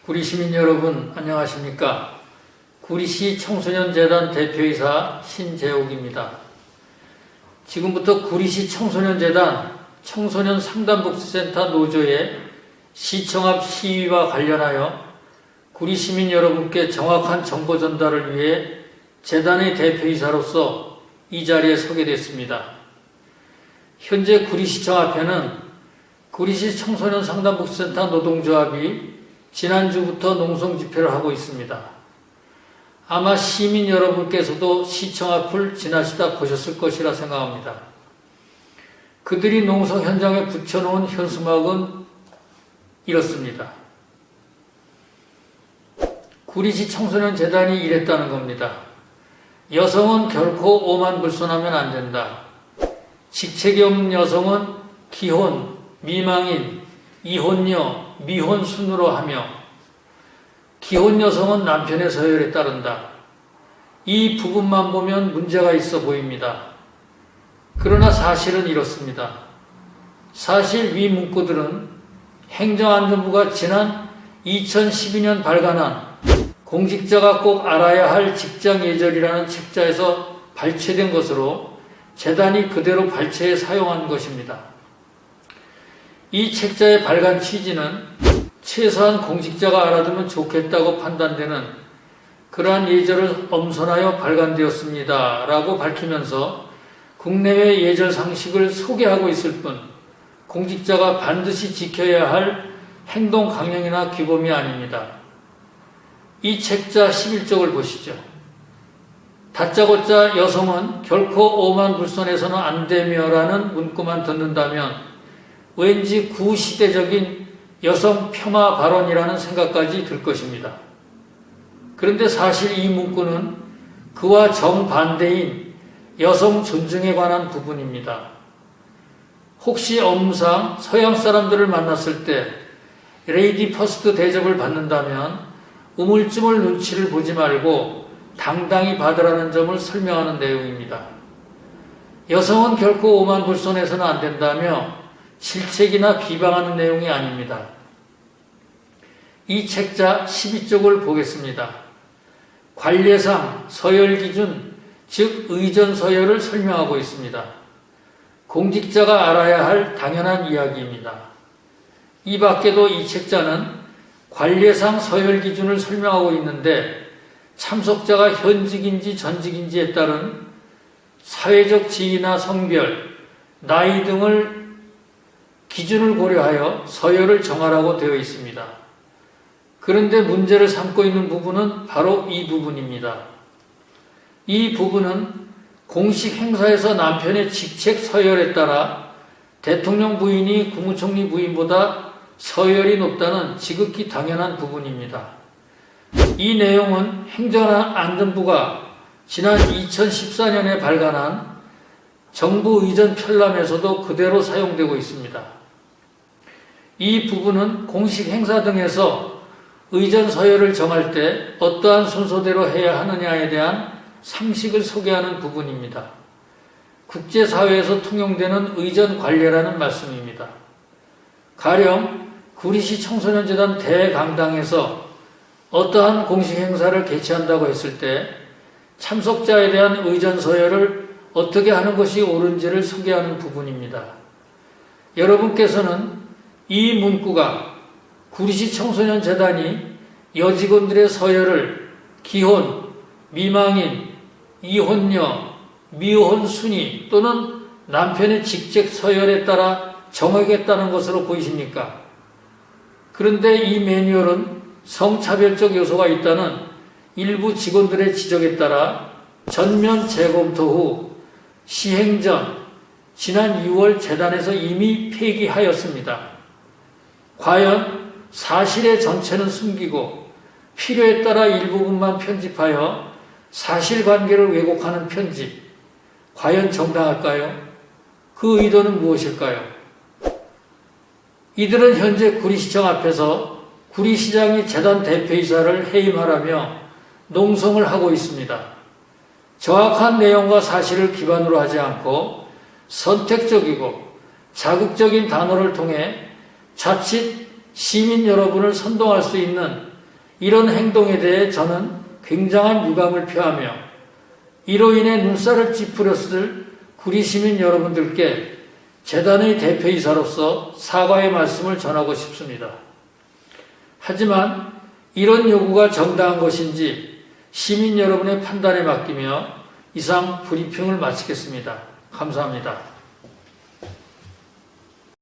구리시민 여러분 안녕하십니까? 구리시 청소년재단 대표이사 신재옥입니다. 지금부터 구리시 청소년재단 청소년 상담복지센터 노조의 시청 앞 시위와 관련하여 구리시민 여러분께 정확한 정보 전달을 위해 재단의 대표이사로서 이 자리에 서게 됐습니다. 현재 구리시청 앞에는 구리시 청소년 상담복지센터 노동조합이 지난주부터 농성 집회를 하고 있습니다. 아마 시민 여러분께서도 시청 앞을 지나시다 보셨을 것이라 생각합니다. 그들이 농성 현장에 붙여놓은 현수막은 이렇습니다. 구리시 청소년 재단이 이랬다는 겁니다. 여성은 결코 오만불손하면 안 된다. 직책이 없는 여성은 기혼, 미망인, 이혼녀, 미혼순으로 하며 기혼 여성은 남편의 서열에 따른다. 이 부분만 보면 문제가 있어 보입니다. 그러나 사실은 이렇습니다. 사실 위 문구들은 행정안전부가 지난 2012년 발간한 공직자가 꼭 알아야 할 직장 예절이라는 책자에서 발췌된 것으로 재단이 그대로 발췌해 사용한 것입니다. 이 책자의 발간 취지는 최소한 공직자가 알아두면 좋겠다고 판단되는 그러한 예절을 엄선하여 발간되었습니다. 라고 밝히면서 국내외 예절 상식을 소개하고 있을 뿐 공직자가 반드시 지켜야 할 행동 강령이나 규범이 아닙니다. 이 책자 11쪽을 보시죠. 다짜고짜 여성은 결코 오만불손해서는 안 되며 라는 문구만 듣는다면 왠지 구시대적인 여성 폄하 발언이라는 생각까지 들 것입니다. 그런데 사실 이 문구는 그와 정반대인 여성 존중에 관한 부분입니다. 혹시 업무상 서양 사람들을 만났을 때 레이디 퍼스트 대접을 받는다면 우물쭈물 눈치를 보지 말고 당당히 받으라는 점을 설명하는 내용입니다. 여성은 결코 오만불손해서는 안 된다며 질책이나 비방하는 내용이 아닙니다. 이 책자 12쪽을 보겠습니다. 관례상 서열기준, 즉 의전 서열을 설명하고 있습니다. 공직자가 알아야 할 당연한 이야기입니다. 이 밖에도 이 책자는 관례상 서열기준을 설명하고 있는데 참석자가 현직인지 전직인지에 따른 사회적 지위나 성별, 나이 등을 기준을 고려하여 서열을 정하라고 되어 있습니다. 그런데 문제를 삼고 있는 부분은 바로 이 부분입니다. 이 부분은 공식 행사에서 남편의 직책 서열에 따라 대통령 부인이 국무총리 부인보다 서열이 높다는 지극히 당연한 부분입니다. 이 내용은 행정안전부가 지난 2014년에 발간한 정부 의전 편람에서도 그대로 사용되고 있습니다. 이 부분은 공식 행사 등에서 의전 서열을 정할 때 어떠한 순서대로 해야 하느냐에 대한 상식을 소개하는 부분입니다. 국제사회에서 통용되는 의전 관례라는 말씀입니다. 가령 구리시 청소년재단 대강당에서 어떠한 공식 행사를 개최한다고 했을 때 참석자에 대한 의전 서열을 어떻게 하는 것이 옳은지를 소개하는 부분입니다. 여러분께서는 이 문구가 구리시 청소년재단이 여직원들의 서열을 기혼, 미망인, 이혼녀, 미혼순이 또는 남편의 직책 서열에 따라 정하겠다는 것으로 보이십니까? 그런데 이 매뉴얼은 성차별적 요소가 있다는 일부 직원들의 지적에 따라 전면 재검토 후 시행 전 지난 6월 재단에서 이미 폐기하였습니다. 과연 사실의 전체는 숨기고 필요에 따라 일부분만 편집하여 사실관계를 왜곡하는 편집, 과연 정당할까요? 그 의도는 무엇일까요? 이들은 현재 구리시청 앞에서 구리시장이 재단 대표이사를 해임하라며 농성을 하고 있습니다. 정확한 내용과 사실을 기반으로 하지 않고 선택적이고 자극적인 단어를 통해 자칫 시민 여러분을 선동할 수 있는 이런 행동에 대해 저는 굉장한 유감을 표하며 이로 인해 눈살을 찌푸렸을 구리 시민 여러분들께 재단의 대표이사로서 사과의 말씀을 전하고 싶습니다. 하지만 이런 요구가 정당한 것인지 시민 여러분의 판단에 맡기며 이상 브리핑을 마치겠습니다. 감사합니다.